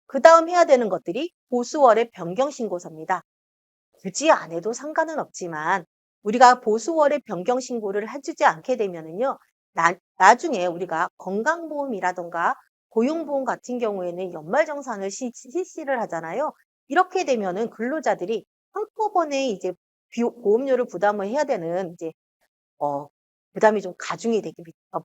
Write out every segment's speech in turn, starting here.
그 다음 해야 되는 것들이 보수월의 변경신고서입니다. 굳이 안 해도 상관은 없지만 우리가 보수월의 변경신고를 해주지 않게 되면은요, 나중에 우리가 건강보험이라던가 고용보험 같은 경우에는 연말정산을 실시를 하잖아요. 이렇게 되면은 근로자들이 한꺼번에 이제 보험료를 부담을 해야 되는 이제 어, 부담이 좀 가중이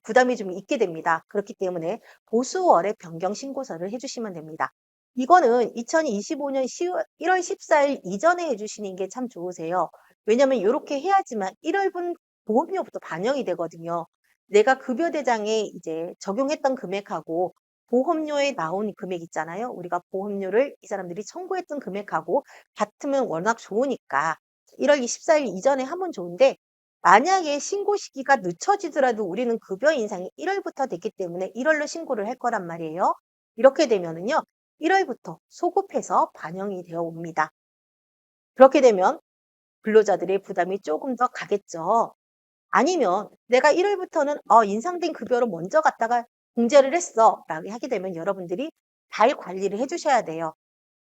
부담이 좀 있게 됩니다. 그렇기 때문에 보수월의 변경 신고서를 해주시면 됩니다. 이거는 2025년 1월 14일 이전에 해주시는 게 참 좋으세요. 왜냐면 이렇게 해야지만 1월분 보험료부터 반영이 되거든요. 내가 급여대장에 이제 적용했던 금액하고 보험료에 나온 금액 있잖아요. 우리가 보험료를 이 사람들이 청구했던 금액하고 같으면 워낙 좋으니까 1월 24일 이전에 하면 좋은데, 만약에 신고 시기가 늦춰지더라도 우리는 급여 인상이 1월부터 됐기 때문에 1월로 신고를 할 거란 말이에요. 이렇게 되면은요, 1월부터 소급해서 반영이 되어 옵니다. 그렇게 되면 근로자들의 부담이 조금 더 가겠죠. 아니면 내가 1월부터는 인상된 급여로 먼저 갔다가 공제를 했어 라고 하게 되면 여러분들이 잘 관리를 해주셔야 돼요.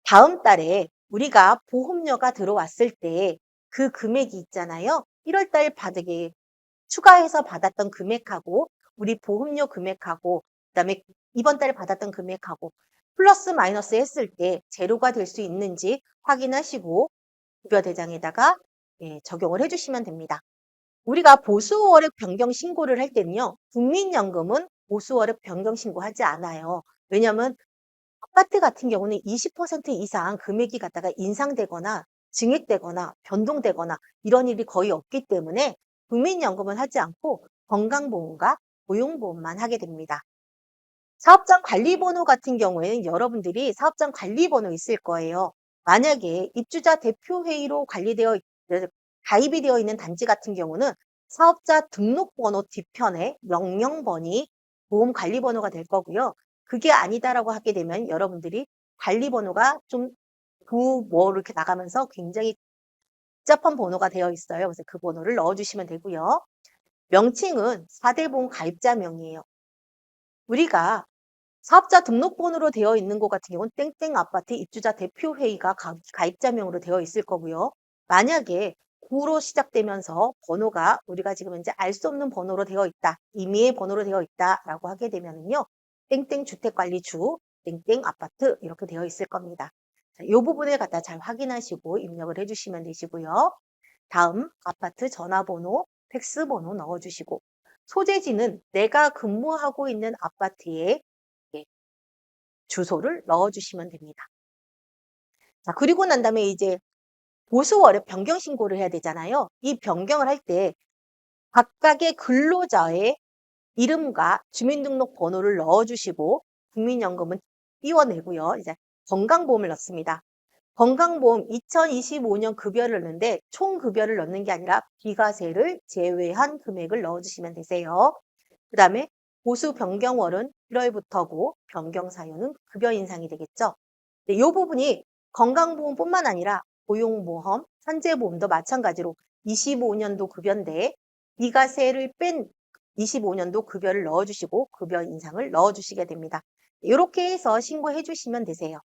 다음 달에 우리가 보험료가 들어왔을 때 그 금액이 있잖아요. 1월 달 받게 추가해서 받았던 금액하고 우리 보험료 금액하고 그다음에 이번 달에 받았던 금액하고 플러스 마이너스 했을 때 제로가 될 수 있는지 확인하시고 급여 대장에다가 적용을 해주시면 됩니다. 우리가 보수월액 변경 신고를 할 때는요, 국민연금은 보수월액 변경 신고하지 않아요. 왜냐하면 아파트 같은 경우는 20% 이상 금액이 갖다가 인상되거나 증액되거나 변동되거나 이런 일이 거의 없기 때문에 국민연금은 하지 않고 건강보험과 고용보험만 하게 됩니다. 사업장 관리번호 같은 경우에는 여러분들이 사업장 관리번호 있을 거예요. 만약에 입주자 대표회의로 가입이 되어 있는 단지 같은 경우는 사업자 등록번호 뒤편에 명령번이 보험 관리번호가 될 거고요. 그게 아니다라고 하게 되면 여러분들이 관리번호가 좀 이렇게 나가면서 굉장히 복잡한 번호가 되어 있어요. 그래서 그 번호를 넣어주시면 되고요. 명칭은 4대 보험 가입자명이에요. 우리가 사업자 등록번호로 되어 있는 것 같은 경우는 땡땡 아파트 입주자 대표회의가 가입자명으로 되어 있을 거고요. 만약에 9로 시작되면서 번호가 우리가 지금 이제 알 수 없는 번호로 되어 있다, 임의의 번호로 되어 있다라고 하게 되면은요, 땡땡 주택관리주, 땡땡 아파트 이렇게 되어 있을 겁니다. 이 부분을 갖다 잘 확인하시고 입력을 해주시면 되시고요. 다음 아파트 전화번호, 팩스번호 넣어주시고 소재지는 내가 근무하고 있는 아파트에 주소를 넣어주시면 됩니다. 자, 그리고 난 다음에 이제 보수월액 변경 신고를 해야 되잖아요. 이 변경을 할 때 각각의 근로자의 이름과 주민등록번호를 넣어주시고 국민연금은 띄워내고요. 이제 건강보험을 넣습니다. 건강보험 2025년 급여를 넣는데 총 급여를 넣는 게 아니라 비과세를 제외한 금액을 넣어주시면 되세요. 그 다음에 보수 변경월은 1월부터고 변경 사유는 급여 인상이 되겠죠. 이 부분이 건강보험뿐만 아니라 고용보험, 산재보험도 마찬가지로 25년도 급여인데 비과세를 뺀 25년도 급여를 넣어주시고 급여 인상을 넣어주시게 됩니다. 이렇게 해서 신고해 주시면 되세요.